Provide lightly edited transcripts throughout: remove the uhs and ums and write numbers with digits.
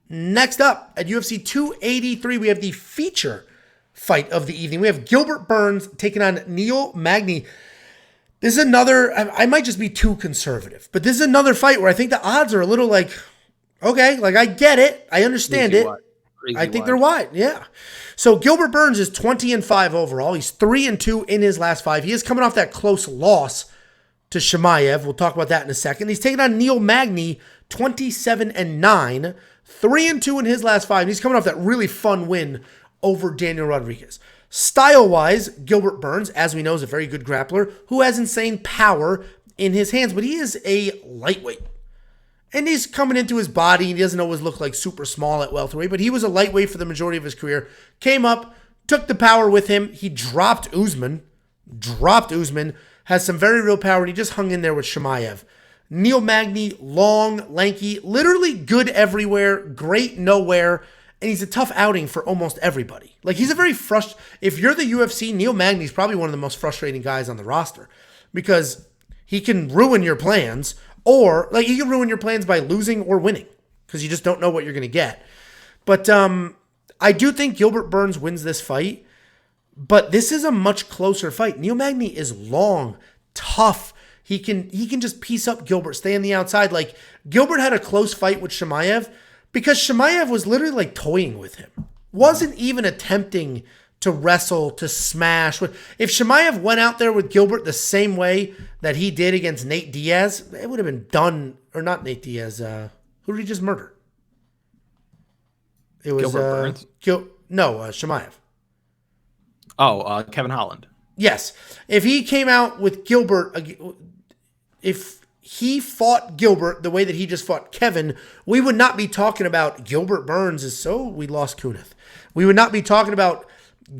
Next up, at UFC 283, we have the feature fight of the evening. We have Gilbert Burns taking on Neil Magny. This is another, I might just be too conservative, but this is another fight where I think the odds are a little like, okay, like I get it. I understand it. I think they're wide. Yeah. So Gilbert Burns is 20-5 overall. He's 3-2 in his last 5. He is coming off that close loss to Chimaev. We'll talk about that in a second. He's taking on Neil Magny, 27-9, 3-2 in his last 5. He's coming off that really fun win over Daniel Rodriguez. Style-wise, Gilbert Burns, as we know, is a very good grappler who has insane power in his hands, but he is a lightweight. And he's coming into his body. He doesn't always look like super small at welterweight, but he was a lightweight for the majority of his career. Came up, took the power with him. He dropped Usman. Has some very real power, and he just hung in there with Chimaev. Neil Magny, long, lanky, literally good everywhere, great nowhere, and he's a tough outing for almost everybody. Like, he's a very if you're the UFC, Neil Magny's probably one of the most frustrating guys on the roster because he can ruin your plans. Or, like, you can ruin your plans by losing or winning because you just don't know what you're going to get. But I do think Gilbert Burns wins this fight, but this is a much closer fight. Neil Magny is long, tough. He can just piece up Gilbert, stay on the outside. Like, Gilbert had a close fight with Chimaev because Chimaev was literally, like, toying with him. Wasn't even attempting to wrestle, to smash. If Chimaev went out there with Gilbert the same way that he did against Nate Diaz, it would have been done. Or not Nate Diaz. Who did he just murder? It was Gilbert Burns? Chimaev. Kevin Holland. Yes. If he came out with Gilbert, if he fought Gilbert the way that he just fought Kevin, we would not be talking about Gilbert Burns we lost Kunith. We would not be talking about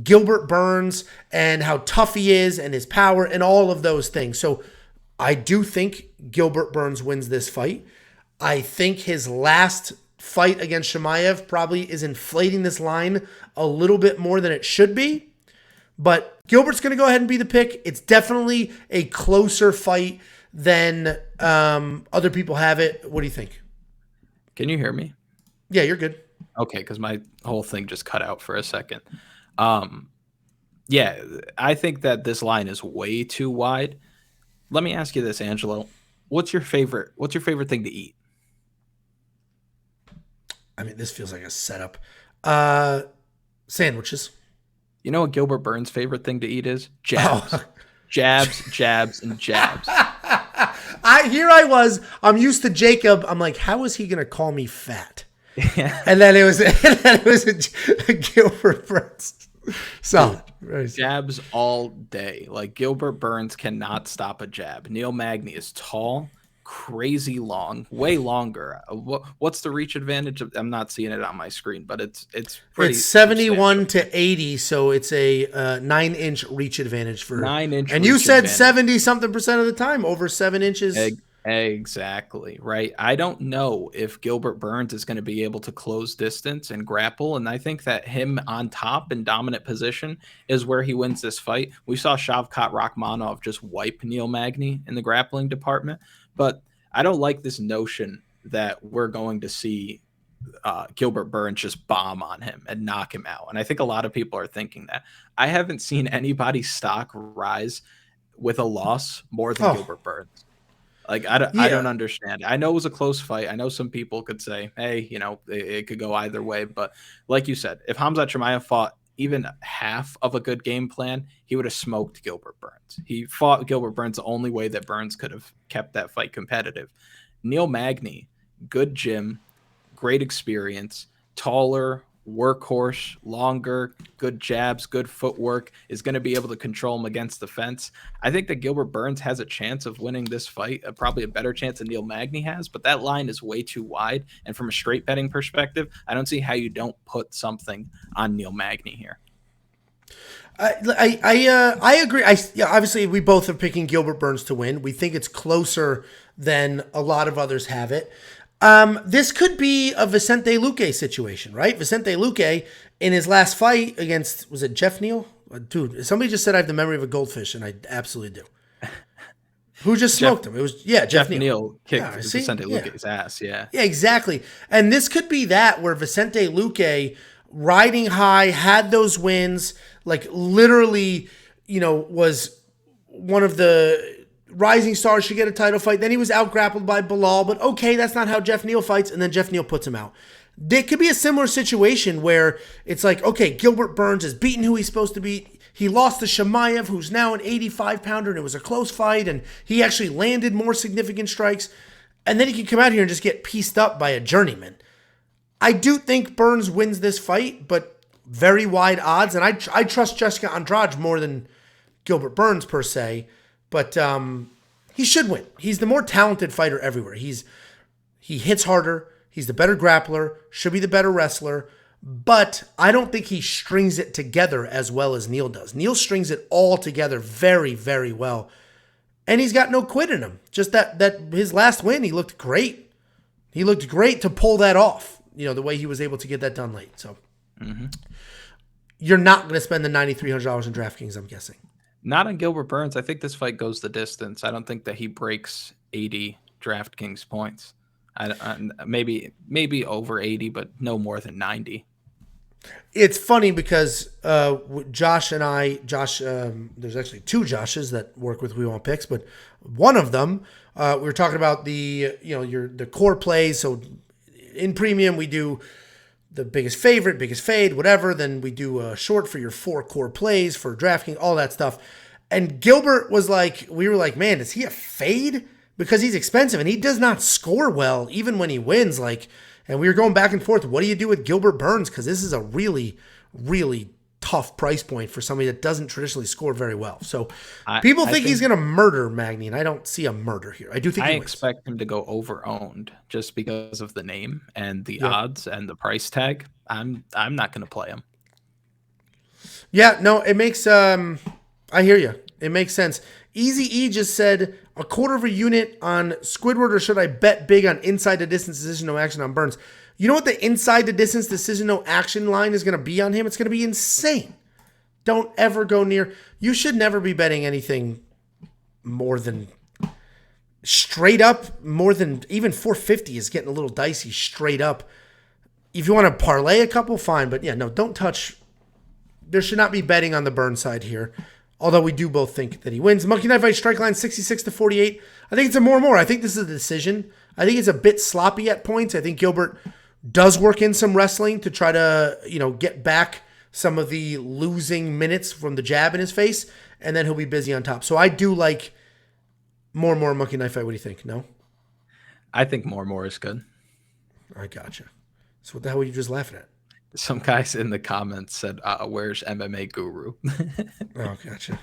Gilbert Burns and how tough he is and his power and all of those things. So I do think Gilbert Burns wins this fight. I think his last fight against Chimaev probably is inflating this line a little bit more than it should be. But Gilbert's going to go ahead and be the pick. It's definitely a closer fight than other people have it. What do you think? Can you hear me? Yeah, you're good. Okay, because my whole thing just cut out for a second. Yeah, I think that this line is way too wide. Let me ask you this, Angelo. What's your favorite thing to eat? I mean, this feels like a setup. Sandwiches. You know what Gilbert Burns' favorite thing to eat is? Jabs. Oh. Jabs, jabs, and jabs. I'm used to Jacob. I'm like, how is he going to call me fat? Yeah. And then it was a Gilbert Burns. So jabs all day. Like, Gilbert Burns cannot stop a jab. Neil Magny is tall, crazy long, way longer. What's the reach advantage? I'm not seeing it on my screen, but it's 71 to 80, so it's a 9-inch reach advantage for 9-inch. And you said 70-something% of the time over 7 inches. Exactly, right. I don't know if Gilbert Burns is going to be able to close distance and grapple, and I think that him on top in dominant position is where he wins this fight. We saw Shavkat Rakhmonov just wipe Neil Magny in the grappling department, but I don't like this notion that we're going to see Gilbert Burns just bomb on him and knock him out, and I think a lot of people are thinking that. I haven't seen anybody's stock rise with a loss more than Gilbert Burns. Like, I don't understand. I know it was a close fight. I know some people could say, hey, it could go either way. But like you said, if Khamzat Chimaev fought even half of a good game plan, he would have smoked Gilbert Burns. He fought Gilbert Burns the only way that Burns could have kept that fight competitive. Neil Magny, good gym, great experience, taller, workhorse, longer, good jabs, good footwork, is going to be able to control him against the fence. I think that Gilbert Burns has a chance of winning this fight, probably a better chance than Neil Magny has, but that line is way too wide. And from a straight betting perspective, I don't see how you don't put something on Neil Magny here. I agree. Obviously, we both are picking Gilbert Burns to win. We think it's closer than a lot of others have it. This could be a Vicente Luque situation, right? Vicente Luque, in his last fight against, was it Jeff Neal? Dude, somebody just said I have the memory of a goldfish, and I absolutely do. Who just Jeff smoked him? It was Jeff Jeff Neal. Neal kicked Yeah, see, Vicente yeah. Luque's ass. Yeah. Yeah, exactly. And this could be that where Vicente Luque riding high, had those wins, like literally, was one of the rising stars, should get a title fight. Then he was out grappled by Bilal, but okay, that's not how Jeff Neal fights. And then Jeff Neal puts him out. There could be a similar situation where it's like, okay, Gilbert Burns has beaten who he's supposed to beat. He lost to Shamaev, who's now an 85-pounder, and it was a close fight, and he actually landed more significant strikes. And then he can come out here and just get pieced up by a journeyman. I do think Burns wins this fight, but very wide odds. And I trust Jessica Andrade more than Gilbert Burns per se. But he should win. He's the more talented fighter everywhere. He hits harder. He's the better grappler. Should be the better wrestler. But I don't think he strings it together as well as Neal does. Neal strings it all together very, very well. And he's got no quit in him. Just that his last win, he looked great. He looked great to pull that off, the way he was able to get that done late. So You're not going to spend the $9,300 in DraftKings, I'm guessing. Not on Gilbert Burns. I think this fight goes the distance. I don't think that he breaks 80 DraftKings points. Maybe over 80, but no more than 90. It's funny because Josh, there's actually two Joshes that work with We Want Picks, but one of them, we were talking about the core plays. So in premium, we do the biggest favorite, biggest fade, whatever. Then we do a short for your 4 core plays for DraftKings, all that stuff. And Gilbert was like, we were like, man, is he a fade? Because he's expensive and he does not score well, even when he wins. And we were going back and forth. What do you do with Gilbert Burns? Because this is a really, really tough price point for somebody that doesn't traditionally score very well. So people think he's going to murder Magny, and I don't see a murder here. I do think I he wins. expect him to go over-owned just because of the name and the odds and the price tag. I'm not going to play him. Yeah, no, it makes I hear you. It makes sense. Easy E just said a quarter of a unit on Squidward, or should I bet big on inside the distance decision, no action on Burns? You know what the inside the distance decision, no action line is going to be on him? It's going to be insane. Don't ever go near. You should never be betting anything more than straight up, more than even 450 is getting a little dicey straight up. If you want to parlay a couple, fine. But yeah, no, don't touch. There should not be betting on the Burns side here. Although we do both think that he wins. Monkey Knife Fight strike line 66-48. I think it's a more. I think this is a decision. I think it's a bit sloppy at points. I think Gilbert does work in some wrestling to try to, get back some of the losing minutes from the jab in his face, and then he'll be busy on top. So I do like more Monkey Knife Fight. What do you think? No? I think more is good. I gotcha. So what the hell were you just laughing at? Some guys in the comments said, where's MMA Guru? Oh, gotcha.